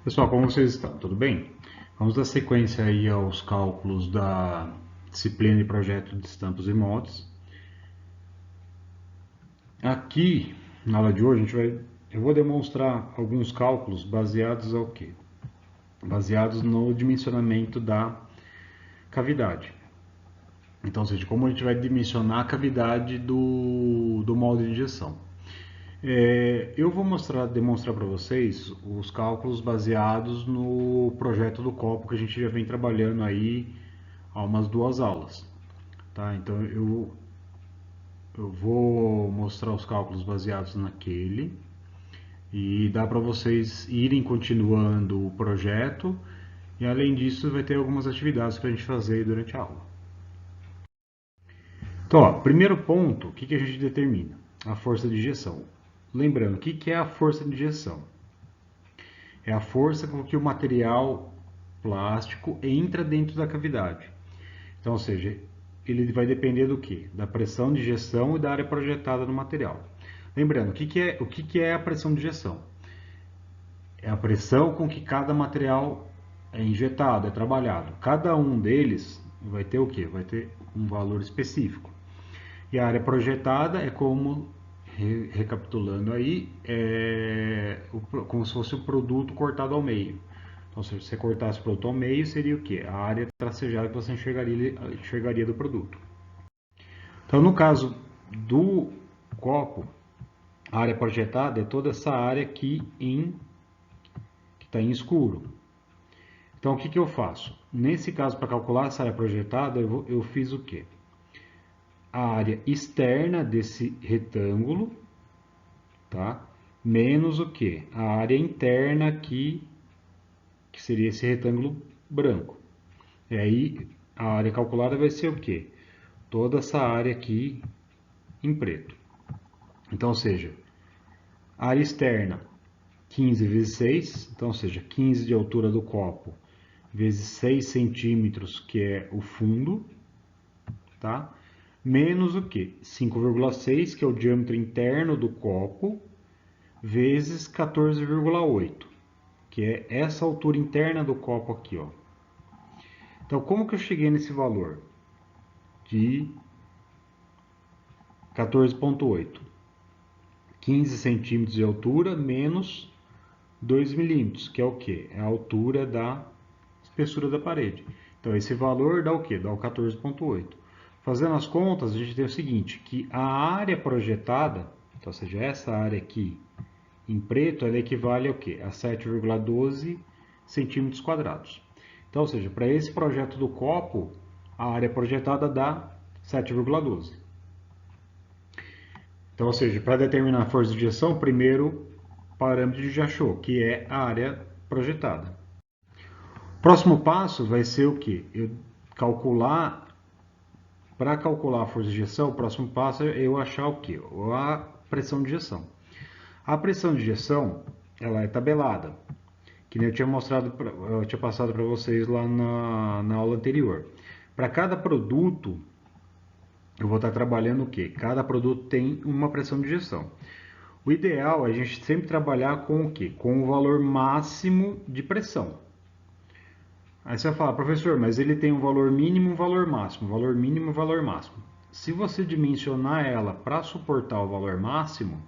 Pessoal, como vocês estão? Tudo bem? Vamos dar sequência aí aos cálculos da disciplina de projeto de estampas e moldes. Aqui, na aula de hoje, eu vou demonstrar alguns cálculos baseados ao quê? Baseados no dimensionamento da cavidade. Então, ou seja, como a gente vai dimensionar a cavidade do molde de injeção. Eu vou demonstrar para vocês os cálculos baseados no projeto do copo que a gente já vem trabalhando aí há umas 2 aulas. Tá? Então eu vou mostrar os cálculos baseados naquele e dá para vocês irem continuando o projeto e além disso vai ter algumas atividades para a gente fazer durante a aula. Então, ó, primeiro ponto, o que a gente determina? A força de injeção. Lembrando, o que é a força de injeção? É a força com que o material plástico entra dentro da cavidade. Então, ou seja, ele vai depender do quê? Da pressão de injeção e da área projetada no material. Lembrando, o que é a pressão de injeção? É a pressão com que cada material é injetado, é trabalhado. Cada um deles vai ter o quê? Vai ter um valor específico. E a área projetada é como, recapitulando aí, como se fosse o produto cortado ao meio. Então, se você cortasse o produto ao meio, seria o quê? A área tracejada que você enxergaria do produto. Então, no caso do copo, a área projetada é toda essa área aqui que está em escuro. Então, o que eu faço? Nesse caso, para calcular essa área projetada, eu fiz o quê? A área externa desse retângulo, tá? Menos o quê? A área interna aqui, que seria esse retângulo branco. E aí, a área calculada vai ser o quê? Toda essa área aqui em preto. Então, ou seja, área externa 15 vezes 6, então, ou seja, 15 de altura do copo vezes 6 centímetros, que é o fundo, tá? Menos o que? 5,6, que é o diâmetro interno do copo, vezes 14,8, que é essa altura interna do copo aqui, ó. Então, como que eu cheguei nesse valor? De 14,8. 15 centímetros de altura menos 2 milímetros, que é o que? É a altura da espessura da parede. Então, esse valor dá o que? Dá o 14,8. Fazendo as contas, a gente tem o seguinte, que a área projetada, então, ou seja, essa área aqui em preto, ela equivale ao que? A 7,12 centímetros quadrados. Então, ou seja, para esse projeto do copo, a área projetada dá 7,12. Então, ou seja, para determinar a força de injeção, primeiro parâmetro a gente achou, que é a área projetada. Próximo passo vai ser o que? Para calcular a força de injeção, o próximo passo é eu achar o que? A pressão de injeção. A pressão de injeção, ela é tabelada, que nem eu tinha passado para vocês lá na aula anterior. Para cada produto, eu vou estar trabalhando o que? Cada produto tem uma pressão de injeção. O ideal é a gente sempre trabalhar com o quê? Com o valor máximo de pressão. Aí você vai falar, professor, mas ele tem um valor mínimo e um valor máximo. Valor mínimo e valor máximo. Se você dimensionar ela para suportar o valor máximo,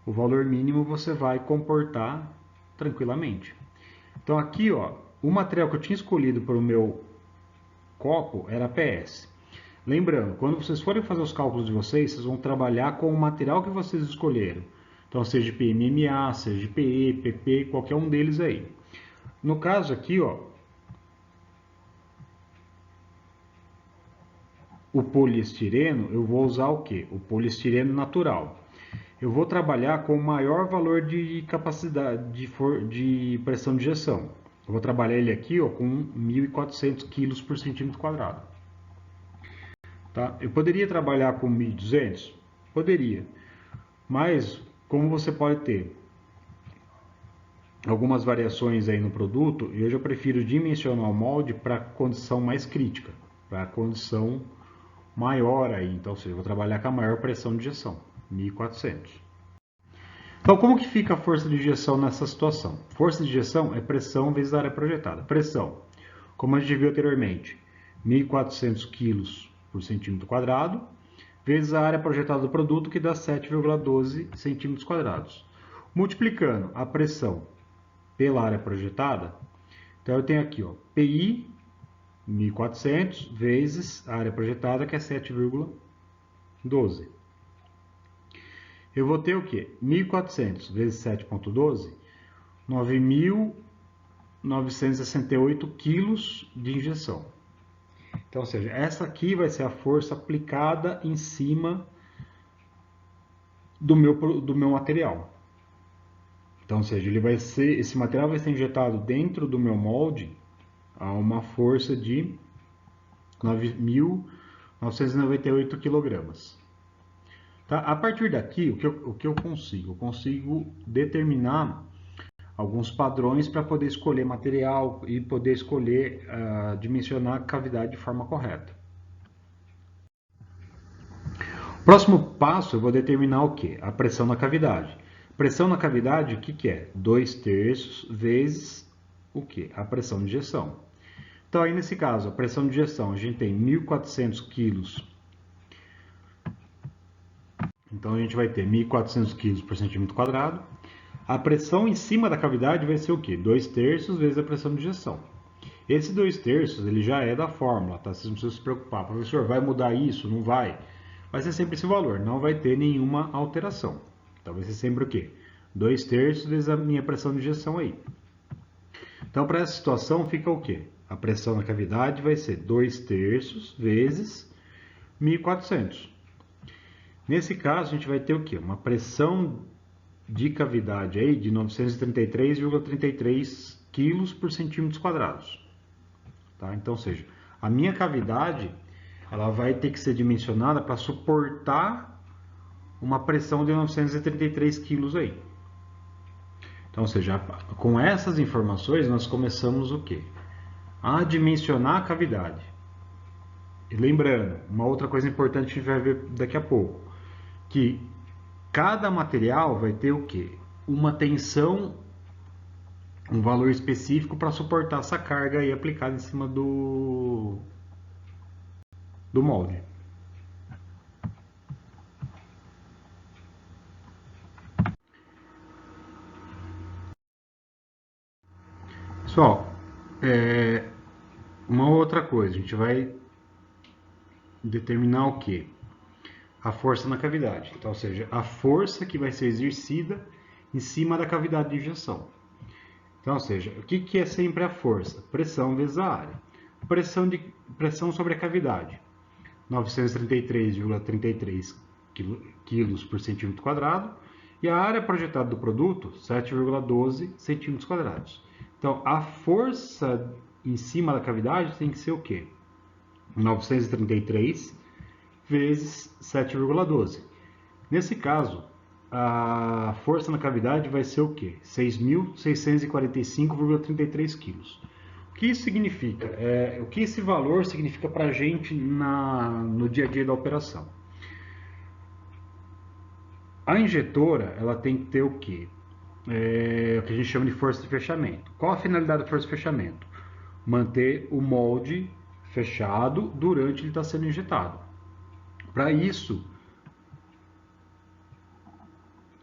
o valor mínimo você vai comportar tranquilamente. Então aqui, ó, o material que eu tinha escolhido para o meu copo era PS. Lembrando, quando vocês forem fazer os cálculos de vocês, vocês vão trabalhar com o material que vocês escolheram. Então, seja PMMA, seja PE, PP, qualquer um deles aí. No caso aqui, ó, o poliestireno, eu vou usar o que? O poliestireno natural. Eu vou trabalhar com o maior valor de capacidade de pressão de injeção. Eu vou trabalhar ele aqui ó, com 1.400 kg por centímetro quadrado. Tá? Eu poderia trabalhar com 1.200? Poderia. Mas, como você pode ter algumas variações aí no produto, eu já prefiro dimensionar o molde para a condição mais crítica, para a condição maior aí. Então, ou seja, eu vou trabalhar com a maior pressão de injeção, 1.400. Então, como que fica a força de injeção nessa situação? Força de injeção é pressão vezes a área projetada. Pressão, como a gente viu anteriormente, 1.400 kg por centímetro quadrado, vezes a área projetada do produto, que dá 7,12 centímetros quadrados. Multiplicando a pressão pela área projetada, então eu tenho aqui, ó, PI 1.400 vezes a área projetada, que é 7,12. Eu vou ter o quê? 1.400 vezes 7,12, 9.968 quilos de injeção. Então, ou seja, essa aqui vai ser a força aplicada em cima do meu material. Então, ou seja, esse material vai ser injetado dentro do meu molde a uma força de 9.998 kg. Tá? A partir daqui, o que eu consigo? Eu consigo determinar alguns padrões para poder escolher material e poder escolher dimensionar a cavidade de forma correta. Próximo passo, eu vou determinar o que? A pressão na cavidade. Pressão na cavidade, o que é? 2/3 vezes o que? A pressão de injeção. Então, aí nesse caso, a pressão de injeção, a gente tem 1.400 kg. Então, a gente vai ter 1.400 kg por centímetro quadrado. A pressão em cima da cavidade vai ser o quê? 2/3 vezes a pressão de injeção. Esse 2/3 ele já é da fórmula, tá? Vocês não precisam se preocupar. Professor, vai mudar isso? Não vai. Vai ser sempre esse valor, não vai ter nenhuma alteração. Então, vai ser sempre o quê? 2/3 vezes a minha pressão de injeção aí. Então, para essa situação, fica o quê? A pressão na cavidade vai ser 2/3 vezes 1.400. Nesse caso, a gente vai ter o quê? Uma pressão de cavidade aí de 933,33 kg por centímetros quadrados. Tá? Então, ou seja, a minha cavidade ela vai ter que ser dimensionada para suportar uma pressão de 933 kg aí. Então, ou seja, com essas informações nós começamos o quê? A dimensionar a cavidade. E lembrando, uma outra coisa importante que a gente vai ver daqui a pouco, que cada material vai ter o quê? Uma tensão, um valor específico para suportar essa carga aí aplicada em cima do molde. Pessoal, uma outra coisa, a gente vai determinar o quê? A força na cavidade. Então, ou seja, a força que vai ser exercida em cima da cavidade de injeção. Então, ou seja, o que é sempre a força? Pressão vezes a área. Pressão sobre a cavidade. 933,33 kg por centímetro quadrado. E a área projetada do produto, 7,12 centímetros quadrados. Então, a força em cima da cavidade tem que ser o quê? 933 vezes 7,12. Nesse caso, a força na cavidade vai ser o quê? 6.645,33 kg. O que isso significa? O que esse valor significa para a gente no dia a dia da operação? A injetora ela tem que ter o quê? O que a gente chama de força de fechamento. Qual a finalidade da força de fechamento? Manter o molde fechado durante ele estar sendo injetado. Para isso,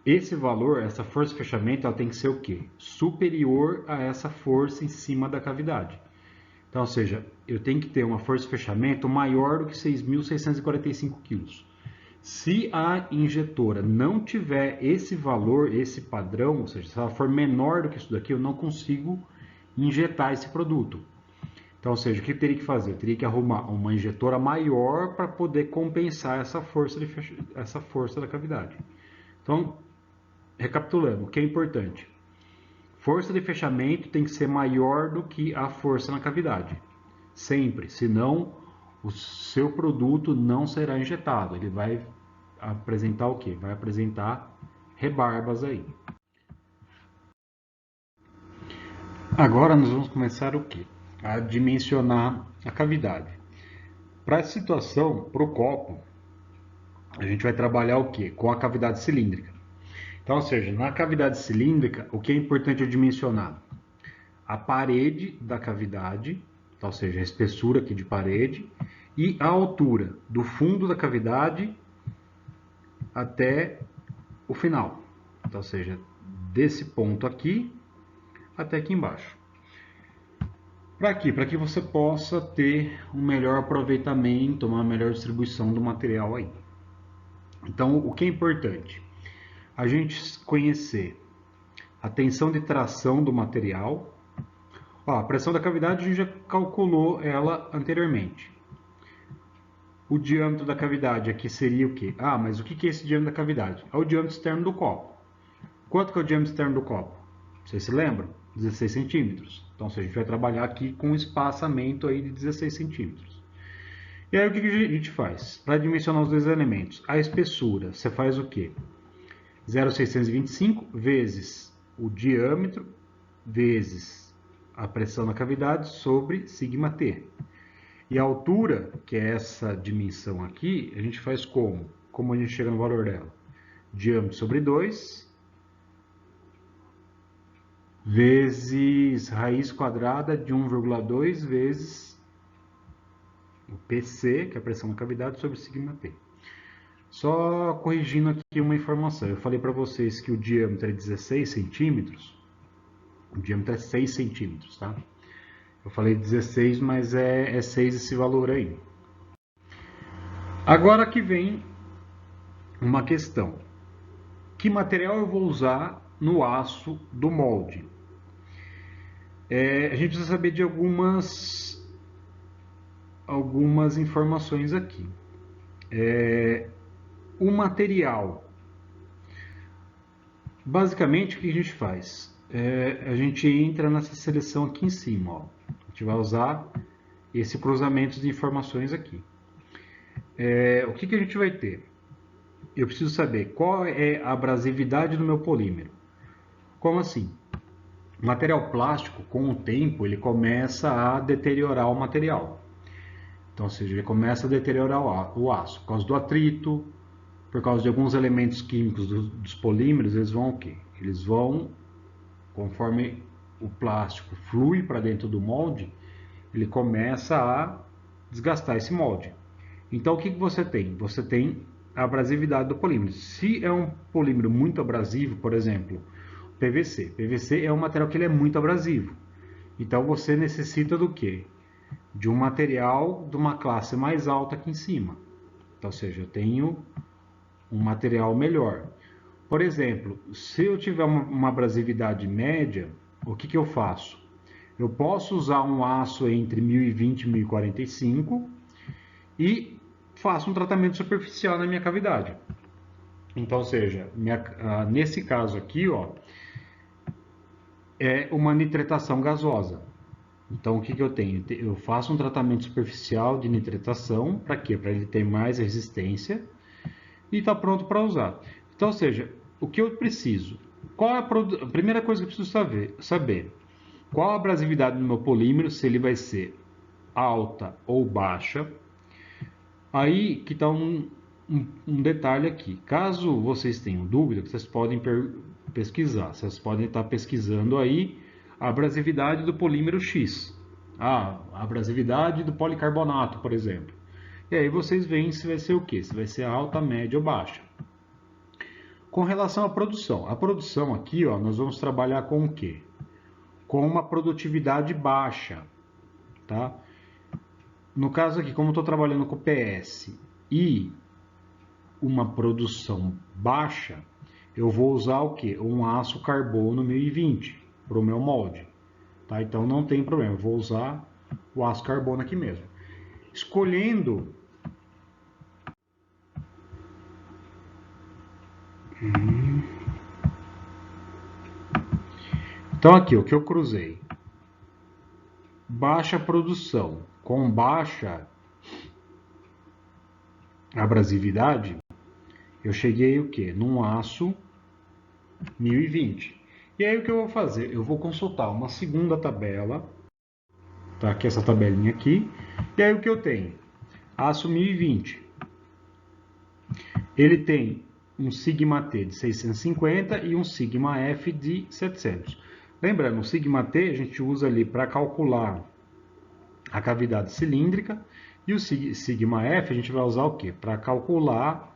esse valor, essa força de fechamento, ela tem que ser o quê? Superior a essa força em cima da cavidade. Então, ou seja, eu tenho que ter uma força de fechamento maior do que 6.645 kg. Se a injetora não tiver esse valor, esse padrão, ou seja, se ela for menor do que isso daqui, eu não consigo injetar esse produto. Então, ou seja, o que eu teria que fazer? Eu teria que arrumar uma injetora maior para poder compensar essa força da cavidade. Então, recapitulando, o que é importante? Força de fechamento tem que ser maior do que a força na cavidade. Sempre, senão o seu produto não será injetado. Ele vai apresentar o quê? Vai apresentar rebarbas aí. Agora nós vamos começar o quê? A dimensionar a cavidade. Para essa situação, para o copo, a gente vai trabalhar o quê? Com a cavidade cilíndrica. Então, ou seja, na cavidade cilíndrica, o que é importante eu dimensionar? A parede da cavidade, então, ou seja, a espessura aqui de parede, e a altura do fundo da cavidade até o final. Então, ou seja, desse ponto aqui até aqui embaixo. Para quê? Para que você possa ter um melhor aproveitamento, uma melhor distribuição do material aí. Então, o que é importante? A gente conhecer a tensão de tração do material. Ó, a pressão da cavidade a gente já calculou ela anteriormente. O diâmetro da cavidade aqui seria o quê? Ah, mas o que é esse diâmetro da cavidade? É o diâmetro externo do copo. Quanto que é o diâmetro externo do copo? Vocês se lembram? 16 centímetros. Então, a gente vai trabalhar aqui com um espaçamento aí de 16 centímetros. E aí, o que a gente faz? Para dimensionar os dois elementos, a espessura, você faz o quê? 0,625 vezes o diâmetro vezes a pressão na cavidade sobre σt. E a altura, que é essa dimensão aqui, a gente faz como? Como a gente chega no valor dela? Diâmetro sobre 2 vezes raiz quadrada de 1,2 vezes o PC, que é a pressão na cavidade, sobre σt. Só corrigindo aqui uma informação. Eu falei para vocês que o diâmetro é 16 centímetros. O diâmetro é 6 centímetros, tá? Eu falei 16, mas é 6 esse valor aí. Agora que vem uma questão. Que material eu vou usar no aço do molde? A gente precisa saber de algumas informações aqui. O material. Basicamente, o que a gente faz? A gente entra nessa seleção aqui em cima. Ó. A gente vai usar esse cruzamento de informações aqui. O que a gente vai ter? Eu preciso saber qual é a abrasividade do meu polímero. Como assim? O material plástico, com o tempo, ele começa a deteriorar o material. Então, ou seja, ele começa a deteriorar o aço. Por causa do atrito, por causa de alguns elementos químicos dos polímeros, eles vão o quê? Eles vão, conforme o plástico flui para dentro do molde, ele começa a desgastar esse molde. Então, o que você tem? Você tem a abrasividade do polímero. Se é um polímero muito abrasivo, por exemplo, PVC. PVC é um material que ele é muito abrasivo. Então, você necessita do quê? De um material de uma classe mais alta aqui em cima. Então, ou seja, eu tenho um material melhor. Por exemplo, se eu tiver uma abrasividade média, o que eu faço? Eu posso usar um aço entre 1020 e 1045 e faço um tratamento superficial na minha cavidade. Então, ou seja, nesse caso aqui, ó, é uma nitretação gasosa. Então, o que eu tenho? Eu faço um tratamento superficial de nitretação, para quê? Para ele ter mais resistência e está pronto para usar. Então, ou seja, o que eu preciso? Qual é a primeira coisa que eu preciso saber? Qual a abrasividade do meu polímero, se ele vai ser alta ou baixa. Aí que está um detalhe aqui. Caso vocês tenham dúvida, vocês podem pesquisar. Vocês podem estar pesquisando aí a abrasividade do polímero X. A abrasividade do policarbonato, por exemplo. E aí vocês veem se vai ser o quê? Se vai ser alta, média ou baixa. Com relação à produção. A produção aqui, ó, nós vamos trabalhar com o quê? Com uma produtividade baixa. Tá? No caso aqui, como eu estou trabalhando com PS e uma produção baixa, eu vou usar o quê? Um aço carbono 1020 para o meu molde. Tá? Então não tem problema, eu vou usar o aço carbono aqui mesmo. Escolhendo então aqui o que eu cruzei, baixa produção com baixa abrasividade, eu cheguei o que? Num aço 1020. E aí o que eu vou fazer? Eu vou consultar uma segunda tabela, tá? Aqui essa tabelinha aqui. E aí o que eu tenho? Aço 1020. Ele tem um sigma T de 650 e um sigma F de 700. Lembrando, o sigma T a gente usa ali para calcular a cavidade cilíndrica e o sigma F a gente vai usar o quê? Para calcular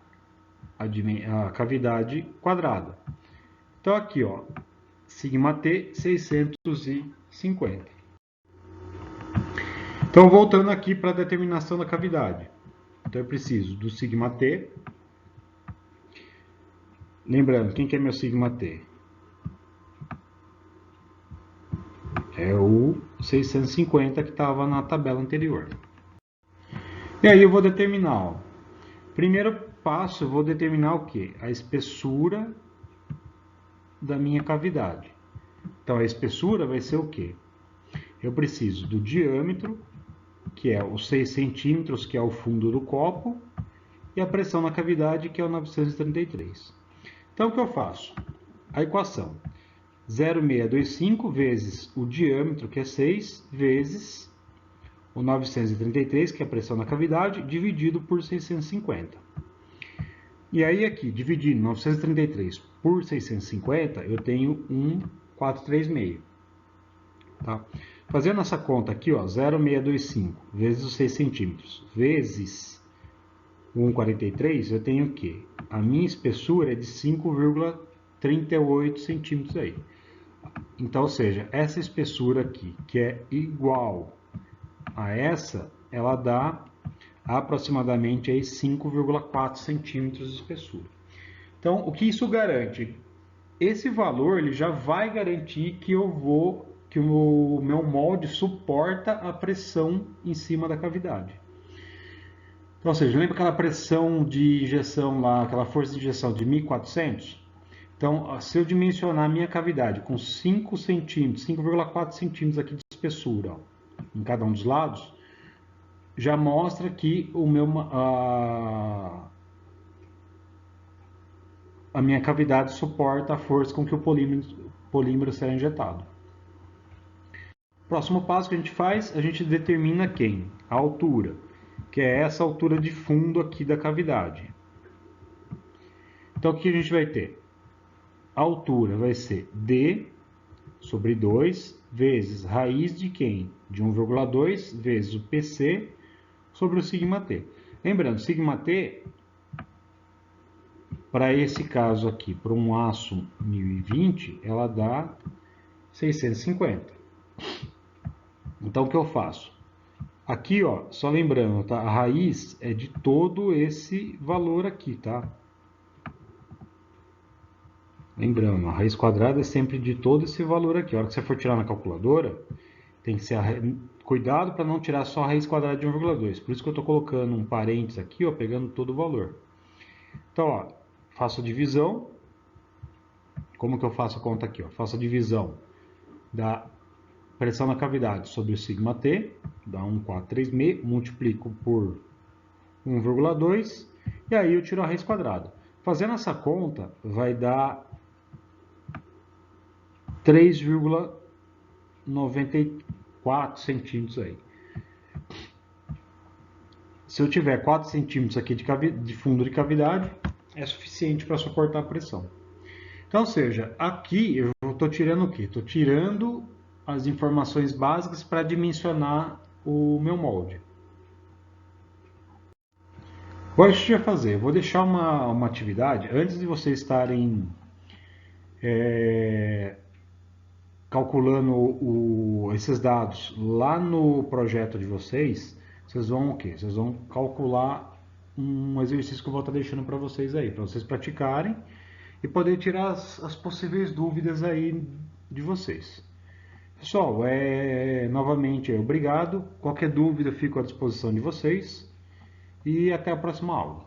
a cavidade quadrada. Então aqui, ó, sigma T 650. Então voltando aqui para a determinação da cavidade. Então eu preciso do sigma T. Lembrando, quem que é meu sigma T? É o 650 que estava na tabela anterior. E aí eu vou determinar, ó. Primeiro passo, eu vou determinar o quê? A espessura da minha cavidade. Então a espessura vai ser o quê? Eu preciso do diâmetro, que é os 6 centímetros, que é o fundo do copo, e a pressão na cavidade, que é o 933. Então o que eu faço? A equação 0,625 vezes o diâmetro, que é 6, vezes o 933, que é a pressão na cavidade, dividido por 650. E aí aqui, dividindo 933 por 650, eu tenho 1,436. Tá? Fazendo essa conta aqui, ó, 0,625 vezes os 6 centímetros, vezes 1,43, eu tenho o quê? A minha espessura é de 5,38 centímetros aí. Então, ou seja, essa espessura aqui, que é igual a essa, ela dá aproximadamente 5,4 centímetros de espessura. Então, o que isso garante? Esse valor ele já vai garantir que o meu molde suporta a pressão em cima da cavidade. Então, ou seja, lembra aquela pressão de injeção lá, aquela força de injeção de 1.400? Então, se eu dimensionar a minha cavidade com 5 centímetros, 5,4 centímetros aqui de espessura, ó, em cada um dos lados, já mostra que a minha cavidade suporta a força com que o polímero será injetado. Próximo passo que a gente faz, a gente determina quem? A altura, que é essa altura de fundo aqui da cavidade. Então, o que a gente vai ter? A altura vai ser D sobre 2 vezes raiz de quem? De 1,2 vezes o PC sobre o sigma T. Lembrando, sigma T, para esse caso aqui, para um aço 1020, ela dá 650. Então, o que eu faço? Aqui, ó, só lembrando, tá? A raiz é de todo esse valor aqui, tá? Lembrando, a raiz quadrada é sempre de todo esse valor aqui. A hora que você for tirar na calculadora, tem que ser cuidado para não tirar só a raiz quadrada de 1,2. Por isso que eu estou colocando um parênteses aqui, ó, pegando todo o valor. Então, ó, faço a divisão. Como que eu faço a conta aqui? Ó? Faço a divisão da pressão na cavidade sobre o sigma T, dá 1,436, multiplico por 1,2 e aí eu tiro a raiz quadrada. Fazendo essa conta, vai dar 3,94 centímetros aí. Se eu tiver 4 centímetros aqui de fundo de cavidade, é suficiente para suportar a pressão. Então, ou seja, aqui eu estou tirando o quê? Estou tirando as informações básicas para dimensionar o meu molde. Agora, o que a gente vai fazer? Eu vou deixar uma atividade, antes de vocês estarem calculando esses dados lá no projeto de vocês, vocês vão o quê? Vocês vão calcular um exercício que eu vou estar deixando para vocês aí, para vocês praticarem e poder tirar as possíveis dúvidas aí de vocês. Pessoal, novamente, obrigado. Qualquer dúvida, fico à disposição de vocês e até a próxima aula.